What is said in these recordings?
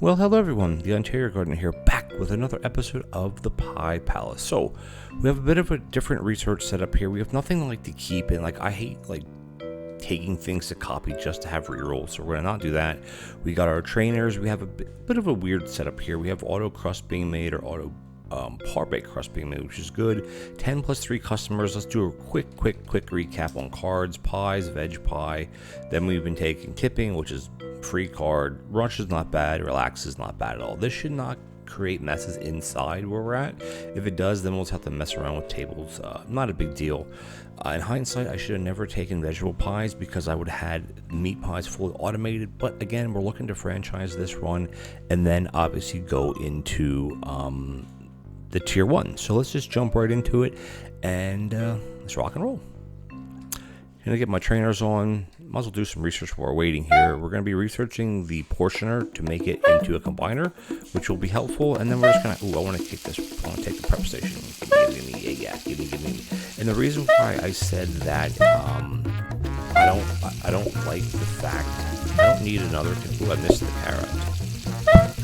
Well, hello everyone, the OntarioGardener here, back with another episode of the Pie Palace. So, we have a bit of a different research setup here. We have nothing like to keep in, I hate taking things to copy just to have rerolls, so we're gonna not do that. We got our trainers. We have a bit of a weird setup here. We have auto crust being made, or auto par bake crust being made, which is good. 10 plus 3 customers. Let's do a quick recap on cards, pies, veg pie. Then we've been taking tipping, which is free card. Rush is not bad. Relax is not bad at all. This should not create messes inside where we're at. If it does, then we'll just have to mess around with tables. Not a big deal. In hindsight, I should have never taken vegetable pies because I would have had meat pies fully automated. But again, we're looking to franchise this run and then obviously go into the tier 1. So let's just jump right into it and let's rock and roll. Gonna get my trainers on. Might as well do some research while we're waiting here. We're gonna be researching the portioner to make it into a combiner, which will be helpful. And then we're just gonna, I want to take this. I want to take the prep station. Give me. And the reason why I said that, I don't like the fact I don't need another. Ooh, I missed the carrot.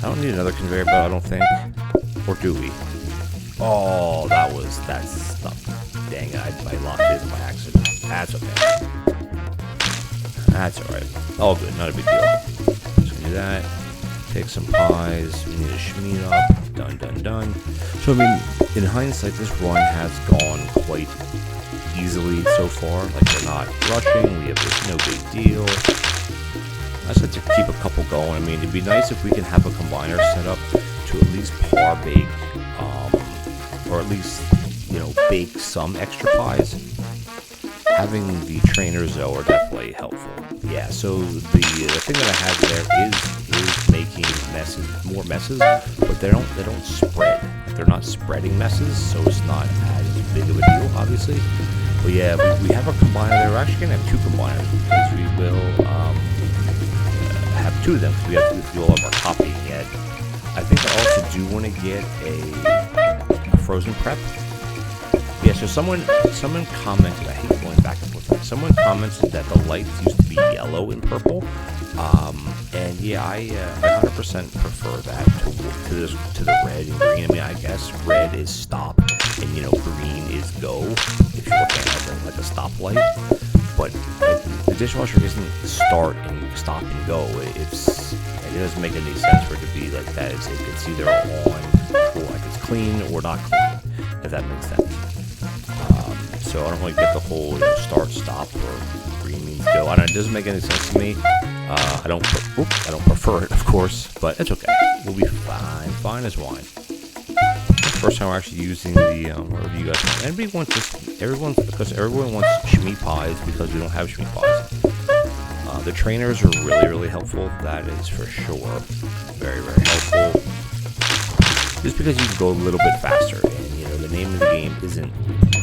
I don't need another conveyor belt. I don't think. Or do we? Oh, that's stuck. Dang it! I locked it in by accident. That's okay. That's alright. All good, not a big deal. So we do that. Take some pies. We need to shmeat up. Done. So I mean, in hindsight, this run has gone quite easily so far. We're not rushing. We have this no big deal. I just like to keep a couple going. I mean, it'd be nice if we can have a combiner set up to at least par bake, or at least, bake some extra pies. Having the trainers, though, are definitely helpful. Yeah, so the thing that I have there is making more messes, but they don't spread. They're not spreading messes, so it's not as big of a deal, obviously. But yeah, we have a combiner there. We're actually gonna have 2 combiners because we will have 2 of them because we have to do all of our copying yet. I think I also do want to get a frozen prep. Yeah, so someone commented, I hate going back and forth. Someone commented that the lights used to be yellow and purple. And yeah, I 100% prefer that to the red and green. I mean, I guess red is stop and green is go if you're looking at like a stoplight. But the dishwasher isn't start and stop and go. It doesn't make any sense for it to be like that. It's either on or like it's clean or not clean, if that makes sense. So I don't really get the whole start, stop, or green means go. I don't. It doesn't make any sense to me. I don't prefer it, of course, but it's okay. We'll be fine as wine. First time we're actually using the whatever you guys want. Because everyone wants shmeat pies because we don't have shmeat pies. The trainers are really helpful. That is for sure. Very helpful. Just because you can go a little bit faster, and the name of the game isn't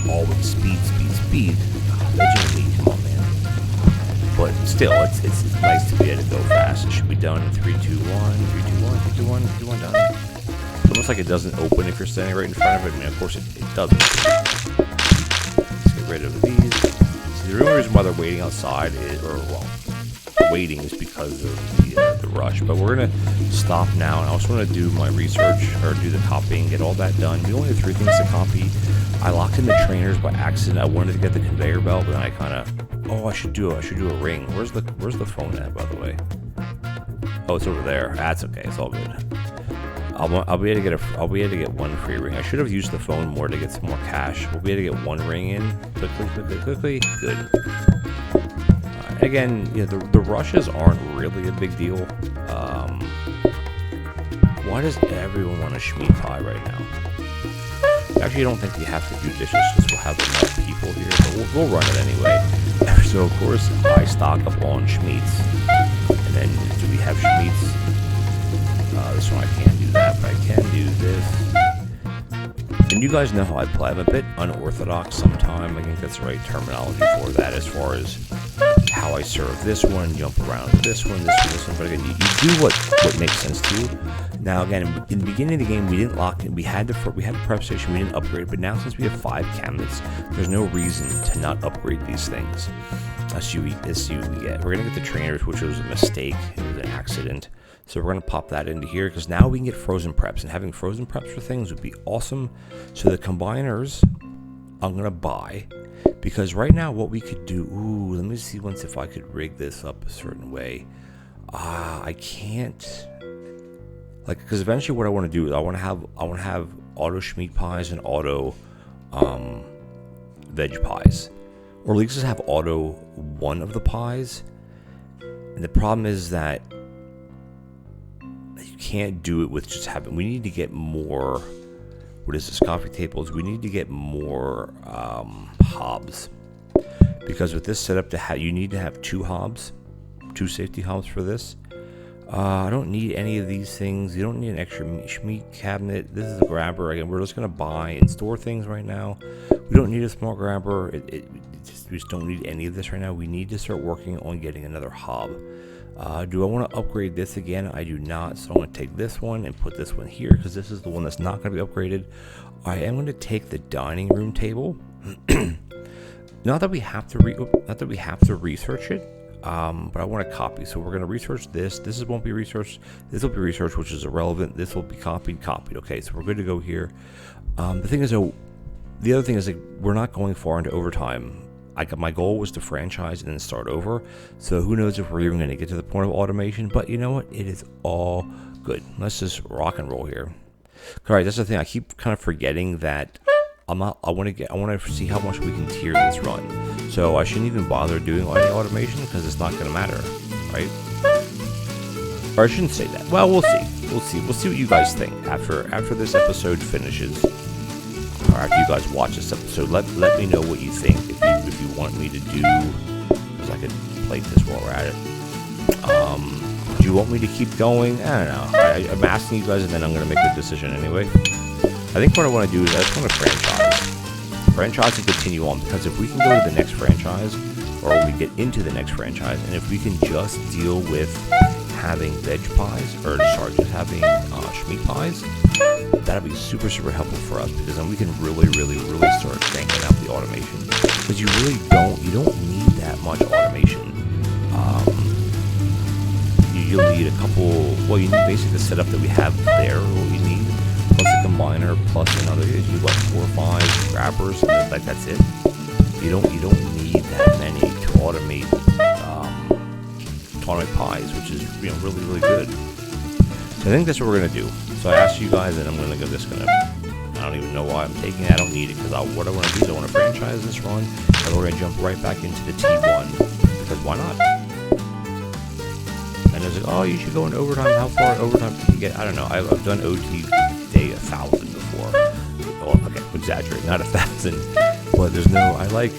always speed. Legitimately, come on, man. But still, it's nice to be able to go fast. It should be done in 3, 2, 1, 3, 2, 1, 3, 2, 1, done. It's almost like it doesn't open if you're standing right in front of it. I mean, of course it doesn't. Let's get rid of these. See, the real reason why they're waiting outside waiting is because of the rush. But we're gonna stop now, and I also want to do my research or do the copying, get all that done. We only have 3 things to copy. I locked in the trainers by accident. I wanted to get the conveyor belt, but then I kind of, I should do a ring. Where's the phone at, by the way? Oh, it's over there. That's okay. It's all good. I'll be able to get 1 free ring. I should have used the phone more to get some more cash. We'll be able to get 1 ring in quickly. Good. Again, the rushes aren't really a big deal. Why does everyone want a shmeat pie right now? Actually, I don't think we have to do dishes since we'll have enough people here, but we'll run it anyway. So, of course, I stock up on shmeats. And then, do we have shmeats? This one I can't do that, but I can do this. And you guys know how I play. I'm a bit unorthodox sometimes. I think that's the right terminology for that as far as how I serve this one, jump around this one, but again, you do what makes sense to you. Now, again, in the beginning of the game, we didn't lock in. We had the prep station, we didn't upgrade, but now since we have 5 cabinets, there's no reason to not upgrade these things. Let's see what we get. We're gonna get the trainers, which was a mistake. It was an accident. So we're gonna pop that into here because now we can get frozen preps, and having frozen preps for things would be awesome. So the combiners, I'm gonna buy. Because right now, what we could do, let me see once if I could rig this up a certain way. I can't, because eventually what I want to do is I want to have auto Schmeat pies and auto veg pies, or at least just have auto one of the pies. And the problem is that you can't do it with just having. We need to get more. What is this? Coffee tables. We need to get more hobs, because with this setup you need to have 2 hobs, 2 safety hobs for this. I don't need any of these things. You don't need an extra Schmeat cabinet. This is a grabber. Again, we're just gonna buy and store things right now. We don't need a small grabber. We just don't need any of this right now. We need to start working on getting another hob. Do I want to upgrade this again? I do not. So I'm going to take this one and put this one here because this is the one that's not going to be upgraded. I am going to take the dining room table. Not that we have to research it, but I want to copy. So we're going to research this. This won't be researched. This will be researched, which is irrelevant. This will be copied. Okay, so we're good to go here. The other thing is, we're not going far into overtime. My goal was to franchise and then start over. So who knows if we're even going to get to the point of automation. But you know what? It is all good. Let's just rock and roll here. All right, that's the thing. I keep kind of forgetting that I want to see how much we can tier this run. So I shouldn't even bother doing any automation because it's not going to matter, right? Or I shouldn't say that. Well, we'll see. We'll see what you guys think after this episode finishes. Or after you guys watch this episode, let me know what you think. If you want me to do, because I could plate this while we're at it. Do you want me to keep going? I don't know. I'm asking you guys, and then I'm going to make the decision anyway. I think what I want to do is I just want to franchise and continue on, because if we can go to the next franchise, or we get into the next franchise, and if we can just deal with having veg pies, just having Schmeat pies, that'll be super, super helpful for us, because then we can really start cranking out the automation. Because you don't need that much automation. You'll need a couple. Well, you need basically the setup that we have there. What we need, plus a combiner, plus another. You need 4 or 5 wrappers. That's it. You don't need that many to automate pies, which is really good. So I think that's what we're gonna do. So I asked you guys, and I'm gonna go. I don't even know why I'm taking it. I don't need it, because what I want to do is I want to franchise this run, and we're gonna jump right back into the T1, because why not? And it's like, oh, you should go into overtime. How far overtime can you get? I don't know. I've done OT day 1,000 before. Well, okay, exaggerate, not 1,000, but there's no. I like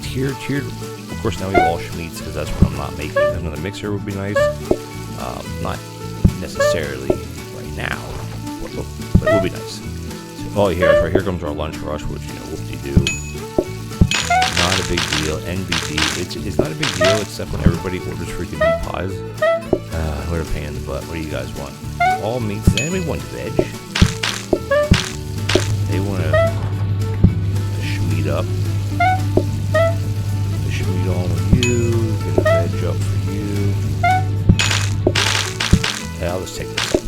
tiered. Of course, now we have all Schmeats, because that's what I'm not making. Another mixer would be nice. Not necessarily right now, but it would be nice. So, here comes our lunch rush, which whoop-de-doo. Not a big deal. NBD, it's not a big deal except when everybody orders freaking meat pies. What a pain in the butt. What do you guys want? All meats. Does anybody want veg? They want to Schmeat up. The Schmeat on with you. Get a veg up for you. Yeah, I'll just take this up.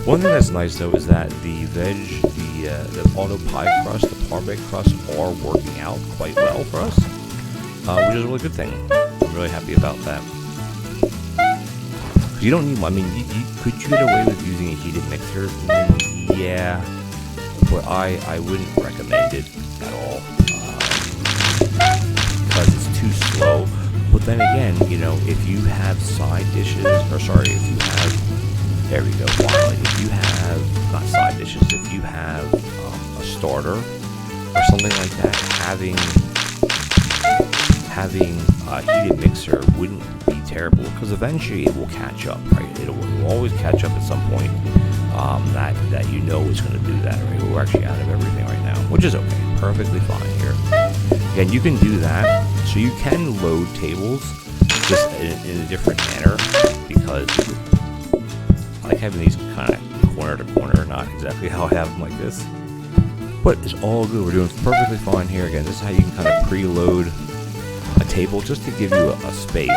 One thing that's nice though is that the veg, the auto pie crust, the parbe crust are working out quite well for us, which is a really good thing. I'm really happy about that. You don't need one. I mean, could you get away with using a heated mixer? Yeah, but I wouldn't recommend it at all because it's too slow. But then again, if you have side dishes, if you have. There we go. If you have, not side dishes, if you have a starter or something like that, having a heated mixer wouldn't be terrible, because eventually it will catch up, right? It will always catch up at some point. That it's going to do that, right? We're actually out of everything right now, which is okay, perfectly fine here. Again, you can do that, so you can load tables just in a different manner, because I like having these kind of corner to corner, not exactly how I have them like this. But it's all good. We're doing perfectly fine here. Again, this is how you can kind of preload a table just to give you a space.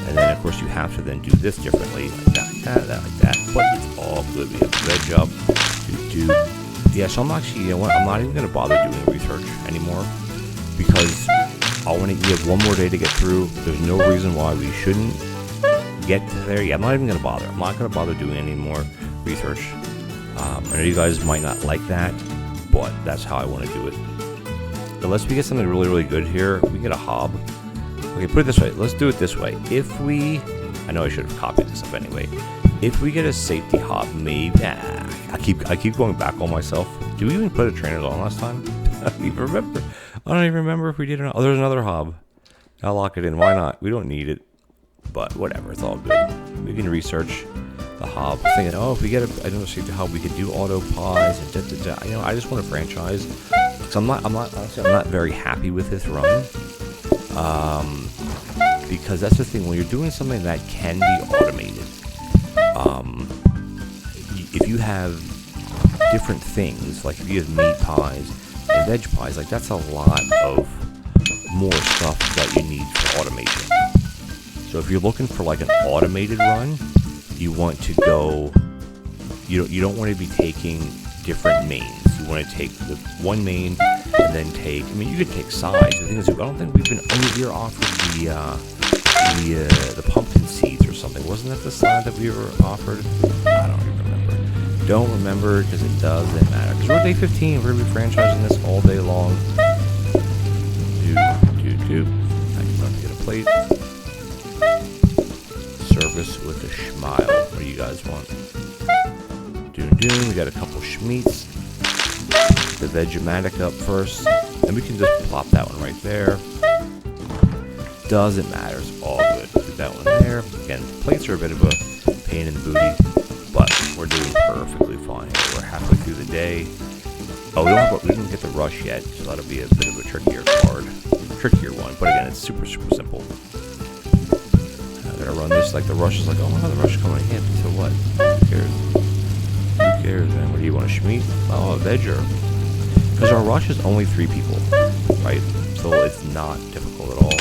And then, of course, you have to then do this differently. Like that. But it's all good. We have veg up. Yeah, so I'm actually, you know what? I'm not even going to bother doing research anymore. Because we have one more day to get through. There's no reason why we shouldn't get there. Yeah, I'm not even going to bother. I'm not going to bother doing any more research. I know you guys might not like that, but that's how I want to do it. Unless we get something really, really good here, we get a hob. Okay, put it this way. Let's do it this way. I know I should have copied this up anyway. If we get a safety hob, maybe. I keep going back on myself. Did we even put a trainer on last time? I don't even remember. I don't even remember if we did or not. Oh, there's another hob. I'll lock it in. Why not? We don't need it. But whatever. It's all good. We can research the hob. Thinking, if we get another safety hob, we could do auto pies and You know, I just want to franchise. Because I'm not very happy with this run. Because that's the thing. When you're doing something that can be automated, if you have different things, like if you have meat pies and veg pies, like that's a lot of more stuff that you need for automation. So if you're looking for like an automated run, you want to go, you don't want to be taking different mains. You want to take the one main and then you could take sides. The thing is, I don't think we're offered the pumpkin seeds or something. Wasn't that the side that we were offered? I don't even remember. Don't remember because it doesn't matter. Because we're day 15, we're going to be franchising this all day long. I can run to get a plate. Service with a schmile. What do you guys want? We got a couple schmeats. The Vegematic up first. And we can just plop that one right there. Doesn't matter. It's all good. Put that one there. Again, plates are a bit of a pain in the booty, but we're doing perfectly fine. We're halfway through the day. Oh, we didn't get the rush yet, so that'll be a bit of a trickier one. But again, it's super, super simple. I'm gonna run this like the rush is like, oh, the rush is coming in. So what? Who cares, man? What do you want, a schmeat? Oh, a vegger. Because our rush is only 3 people, right? So it's not difficult at all.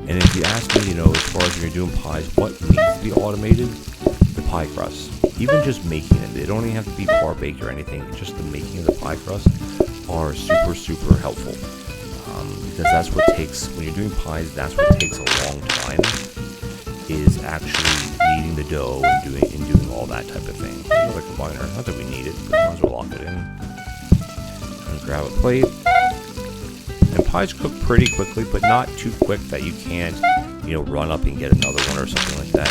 And if you ask me, as far as when you're doing pies, what needs to be automated? The pie crust. Even just making it. They don't even have to be par baked or anything. Just the making of the pie crust are super, super helpful. Because that's what takes, when you're doing pies, that's what takes a long time, is actually kneading the dough and doing all that type of thing. Another combiner. Not that we need it, but might as well lock it in. And grab a plate. And pies cook pretty quickly, but not too quick that you can't, run up and get another one or something like that,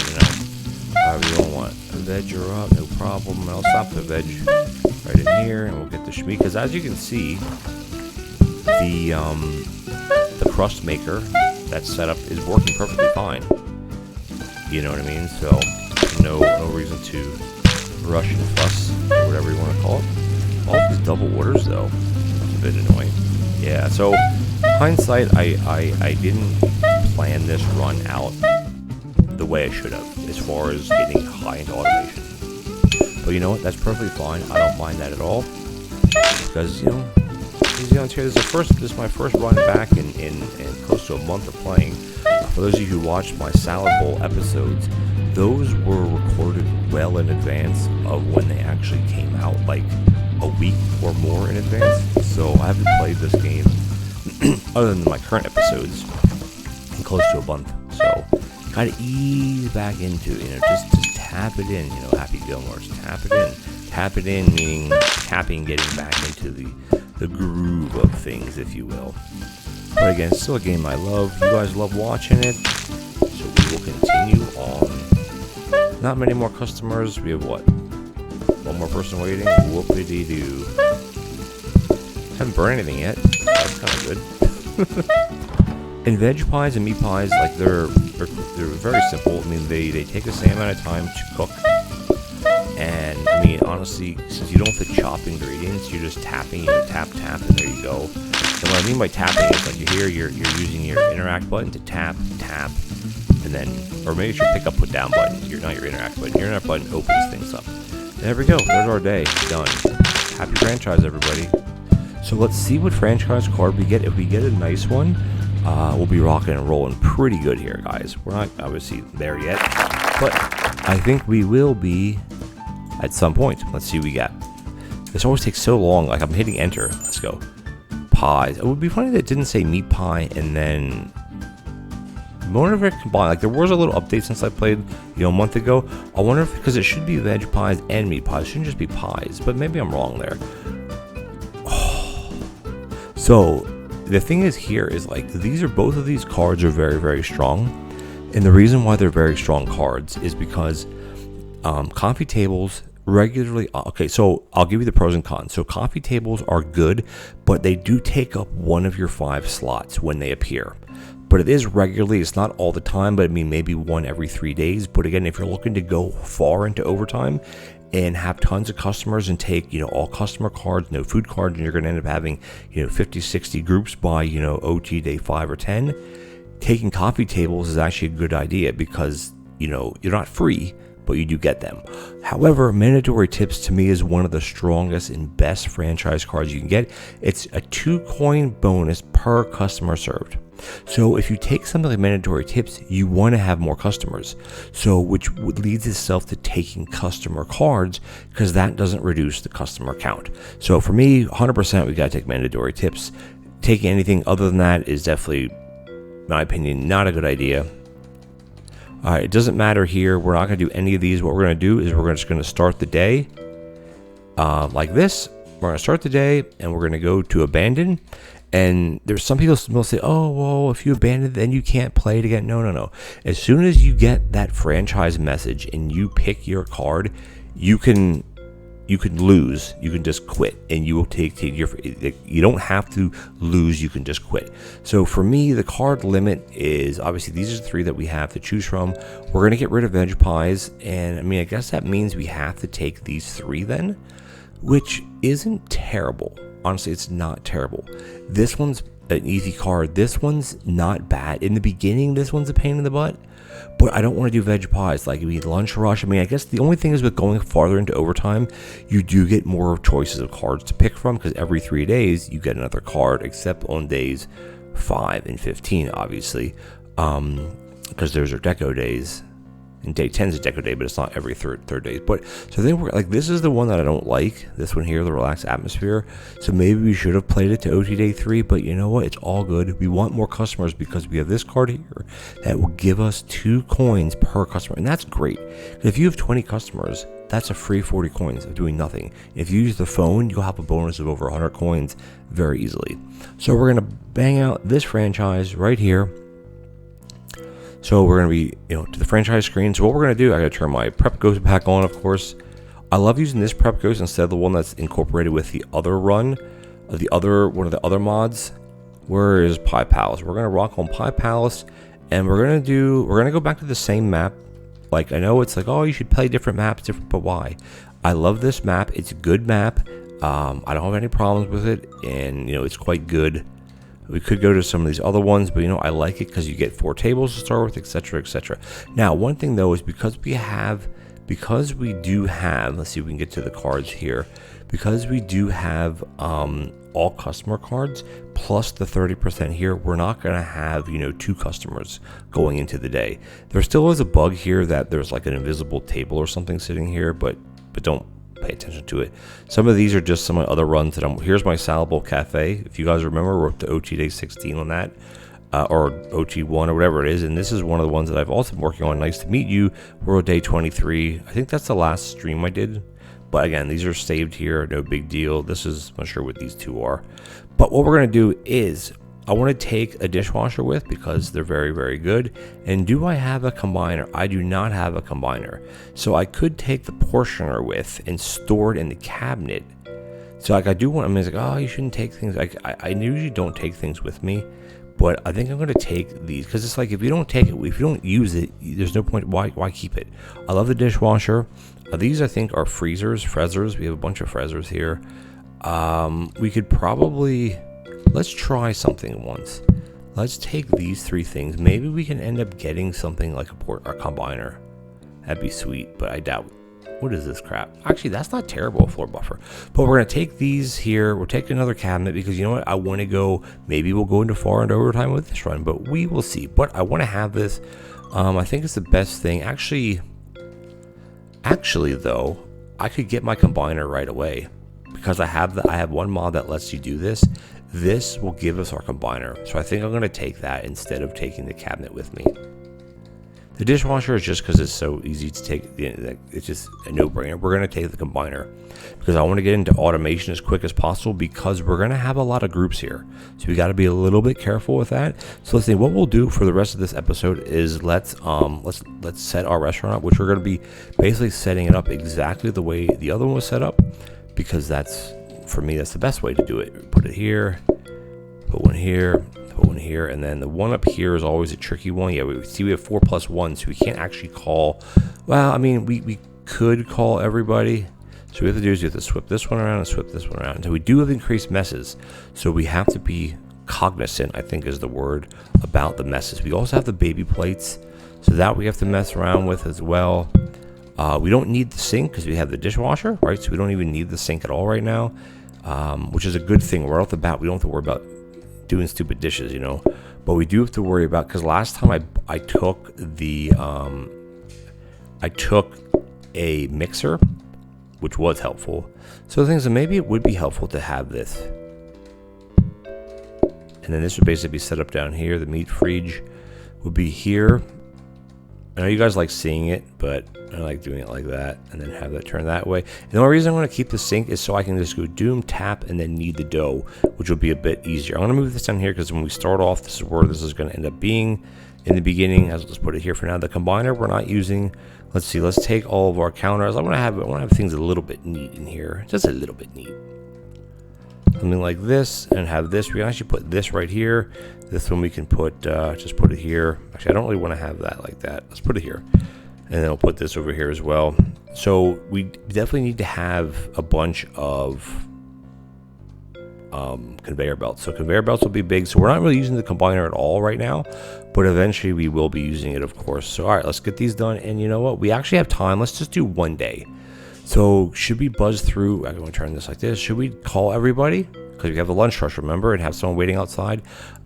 However you don't want. A veg are up, no problem. And I'll stop the veg right in here, and we'll get the schmeat. Because as you can see, the crust maker that's set up is working perfectly fine. You know what I mean? So no reason to rush and fuss, or whatever you want to call it. All these double orders though, it's a bit annoying. Yeah. So hindsight, I didn't plan this run out the way I should have, as far as getting high into automation. But you know what? That's perfectly fine. I don't mind that at all, because this is my first run back in close to a month of playing. For those of you who watched my Salad Bowl episodes, those were recorded well in advance of when they actually came out, like a week or more in advance. So I haven't played this game, other than my current episodes, in close to a month. So kind of ease back into it, just tap it in, Happy Gilmore's tap it in, meaning tapping, getting back into the groove of things, if you will. But again, it's still a game I love. You guys love watching it, so we will continue on. Not many more customers. We have what? One more person waiting. Whoopity-doo. Haven't burned anything yet. That's kind of good. And veg pies and meat pies, like they're very simple. I mean, they take the same amount of time to cook, And I mean, honestly, since you don't have to chop ingredients, you're just tapping, tap, and there you go. And what I mean by tapping is like you're using your interact button to tap, and then, or maybe it's your pick up, put down button. You're not your interact button. Your interact button opens things up. There we go. There's our day. Done. Happy franchise, everybody. So let's see what franchise card we get. If we get a nice one, we'll be rocking and rolling pretty good here, guys. We're not obviously there yet, but I think we will be at some point. Let's see what we got. This always takes so long. Like, I'm hitting enter. Let's go. Pies. It would be funny that it didn't say meat pie and then I wonder if it combined. Like, there was a little update since I played, a month ago. I wonder if, because it should be veg pies and meat pies. It shouldn't just be pies, but maybe I'm wrong there. Oh. So the thing is here is like both of these cards are very, very strong. And the reason why they're very strong cards is because coffee tables regularly, okay, so I'll give you the pros and cons. So coffee tables are good, but they do take up one of your 5 slots when they appear. But it is regularly, it's not all the time, but I mean maybe one every 3 days. But again, if you're looking to go far into overtime and have tons of customers and take, all customer cards, no food cards, and you're going to end up having, 50, 60 groups by, OT day 5 or 10, taking coffee tables is actually a good idea because, you're not free, but you do get them. However, mandatory tips to me is one of the strongest and best franchise cards you can get. It's a 2 coin bonus per customer served. So if you take something like mandatory tips, you want to have more customers. So which leads itself to taking customer cards because that doesn't reduce the customer count. So for me, 100% we got to take mandatory tips. Taking anything other than that is definitely, in my opinion, not a good idea. All right, it doesn't matter here. We're not going to do any of these. What we're going to do is we're just going to start the day like this. We're going to start the day and we're going to go to abandon. And there's some people will say, oh, well, if you abandon, then you can't play it again. No. As soon as you get that franchise message and you pick your card, you can lose. You can just quit, and you will take your. You don't have to lose. You can just quit. So for me, the card limit is obviously these are the 3 that we have to choose from. We're gonna get rid of veg pies, and I mean I guess that means we have to take these 3 then, which isn't terrible. Honestly, it's not terrible. This one's an easy card. This one's not bad. In the beginning, this one's a pain in the butt, but I don't want to do veg pies. Like, we lunch rush. I mean, I guess the only thing is with going farther into overtime, you do get more choices of cards to pick from because every 3 days you get another card, except on days 5 and 15, obviously, because those are deco days. And day 10 is a deco day, but it's not every third day. But so then we're like, this is the one that I don't like. This one here, the relaxed atmosphere. So maybe we should have played it to OT day 3, but you know what? It's all good. We want more customers because we have this card here that will give us 2 coins per customer, and that's great. If you have 20 customers, that's a free 40 coins of doing nothing. If you use the phone, you'll have a bonus of over 100 coins very easily. So we're gonna bang out this franchise right here. So we're going to be, to the franchise screen. So what we're going to do, I got to turn my prep ghost pack on, of course. I love using this prep ghost instead of the one that's incorporated with the other run, one of the other mods. Where is Pie Palace? We're going to rock on Pie Palace, and we're going to go back to the same map. Like, I know it's like, oh, you should play different maps, but why? I love this map. It's a good map. I don't have any problems with it, and, it's quite good. We could go to some of these other ones, but I like it because you get 4 tables to start with, etc., etc. Now, one thing though is because we do have, let's see if we can get to the cards here, because we do have all customer cards plus the 30% here, we're not going to have 2 customers going into the day. There still is a bug here that there's like an invisible table or something sitting here, but don't pay attention to it. Some of these are just some other runs that here's my Salad Bowl Cafe. If you guys remember, we're up to OT day 16 on that, or OT 1 or whatever it is, and this is one of the ones that I've also been working on. Nice to meet you. We're on day 23. I think that's the last stream I did, but again, these are saved here, no big deal. This is, I'm not sure what these 2 are, but what we're going to do is I want to take a dishwasher with because they're very, very good. And do I have a combiner? I do not have a combiner. So I could take the portioner with and store it in the cabinet. So like I do want, it's like, oh, you shouldn't take things. I usually don't take things with me, But I think I'm going to take these because it's like if you don't take it, if you don't use it, there's no point. Why keep it? I love the dishwasher. These I think are freezers. We have a bunch of freezers here. We could probably, let's try something once. Let's take these 3 things. Maybe we can end up getting something like a combiner. That'd be sweet, but I doubt. What is this crap? Actually, that's not terrible, a floor buffer. But we're going to take these here. We'll take another cabinet because you know what? I want to go, maybe we'll go into far and overtime with this run, but we will see. But I want to have this. I think it's the best thing. Actually, though, I could get my combiner right away because I have one mod that lets you do this. This will give us our combiner. So I think I'm going to take that instead of taking the cabinet with me. The dishwasher is just because it's so easy to take. It's just a no-brainer. We're going to take the combiner because I want to get into automation as quick as possible because we're going to have a lot of groups here. So we got to be a little bit careful with that. So let's see. What we'll do for the rest of this episode is let's set our restaurant up, which we're going to be basically setting it up exactly the way the other one was set up because that's, for me, that's the best way to do it. Put it here, put one here, and then the one up here is always a tricky one. Yeah, we have 4+1, so we can't actually call. Well, I mean, we could call everybody. So what we have to do is we have to swip this one around and swip this one around. And so we do have increased messes, so we have to be cognizant, I think is the word, about the messes. We also have the baby plates, so that we have to mess around with as well. We don't need the sink because we have the dishwasher, right? So we don't even need the sink at all right now, which is a good thing. Right off the bat, we don't have to worry about doing stupid dishes, you know, but we do have to worry about, because last time I took a mixer, which was helpful. So the thing is that maybe it would be helpful to have this, and then this would basically be set up down here. The meat fridge would be here. I know you guys like seeing it, but I like doing it like that and then have that turn that way. And the only reason I want to keep the sink is so I can just go doom, tap, and then knead the dough, which will be a bit easier. I'm going to move this down here because when we start off, this is where this is going to end up being in the beginning. I'll just put it here for now. The combiner we're not using. Let's see. Let's take all of our counters. I want to have things a little bit neat in here, just a little bit neat. Something like this, and have this. We can actually put this right here. This one we can put, just put it here. Actually, I don't really want to have that like that. Let's put it here. And then I'll put this over here as well. So we definitely need to have a bunch of conveyor belts. So conveyor belts will be big. So we're not really using the combiner at all right now, but eventually we will be using it, of course. So all right, let's get these done. And you know what? We actually have time. Let's just do one day. So should we buzz through? I'm going to turn this like this. Should we call everybody? Because we have a lunch rush, remember, and have someone waiting outside.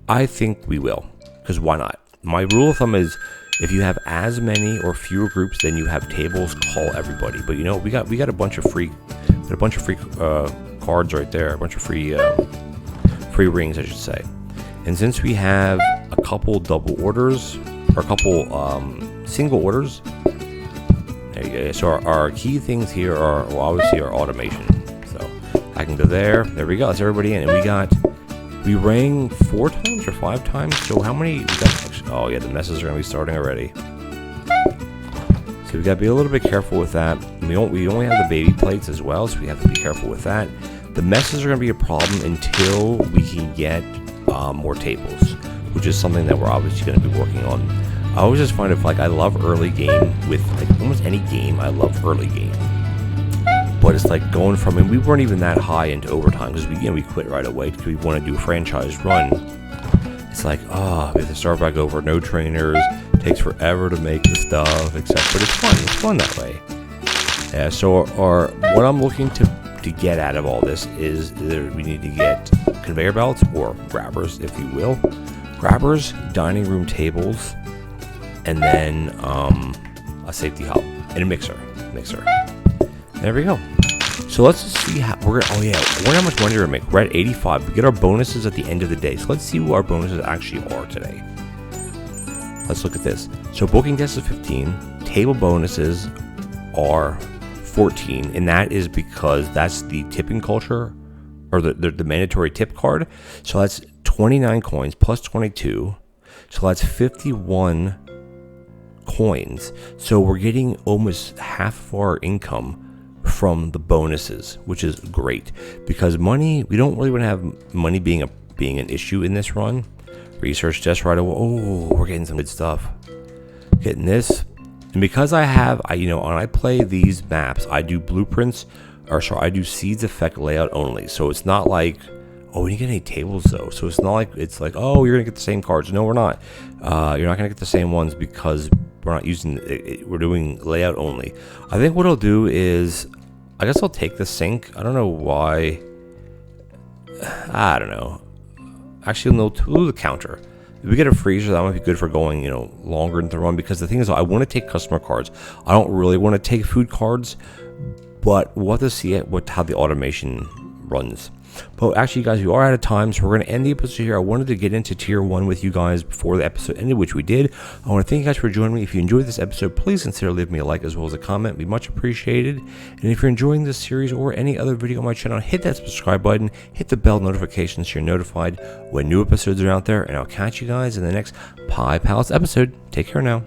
I think we will, because why not? My rule of thumb is if you have as many or fewer groups than you have tables, call everybody. But you know, we got a bunch of free, cards right there, a bunch of free rings, I should say. And since we have a couple double orders or a couple single orders, there you go. So our key things here are, well, obviously our automation. So I can go there. There we go. That's everybody in, and we rang 4 times or 5 times. So how many? We got, oh yeah, the messes are gonna be starting already. So we gotta be a little bit careful with that. We only have the baby plates as well, so we have to be careful with that. The messes are gonna be a problem until we can get more tables, which is something that we're obviously gonna be working on. I always just find it like I love early game with like almost any game. I love early game, but it's like going from, and we weren't even that high into overtime because we quit right away because we want to do a franchise run. It's like, oh, we have to start back over. No trainers, takes forever to make the stuff, etc. But it's fun. It's fun that way. Yeah. So what I'm looking to get out of all this is we need to get conveyor belts or grabbers, if you will, grabbers, dining room tables, and then a safety hub and a mixer. There we go. So let's just see how we're. Oh yeah, I wonder how much money we're gonna make. We're at 85. We get our bonuses at the end of the day. So let's see what our bonuses actually are today. Let's look at this. So booking guests is 15. Table bonuses are 14, and that is because that's the tipping culture, or the mandatory tip card. So that's 29 coins plus 22. So that's 51 coins. So we're getting almost half of our income from the bonuses, which is great because money, we don't really want to have money being an issue in this run. Research desk right away. Oh, we're getting some good stuff. Getting this. And because I have, when I play these maps, I do blueprints, I do seeds effect layout only. So it's not like, oh, we didn't get any tables though. So it's not like, oh, you're going to get the same cards. No, we're not. You're not going to get the same ones because we're not using it. We're doing layout only. I think what I'll do is, I guess I'll take the sink. I don't know why. I don't know. Actually, no, we'll do the counter. If we get a freezer, that might be good for going, longer into the run. Because the thing is, I want to take customer cards. I don't really want to take food cards, but we'll have to see how the automation runs. But actually, guys, we are out of time, so we're going to end the episode here. I wanted to get into tier 1 with you guys before the episode ended, which we did. I want to thank you guys for joining me. If you enjoyed this episode, please consider leaving me a like as well as a comment. It'd be much appreciated. And if you're enjoying this series or any other video on my channel, hit that subscribe button, hit the bell notification so you're notified when new episodes are out there, and I'll catch you guys in the next Pie Palace episode. Take care now.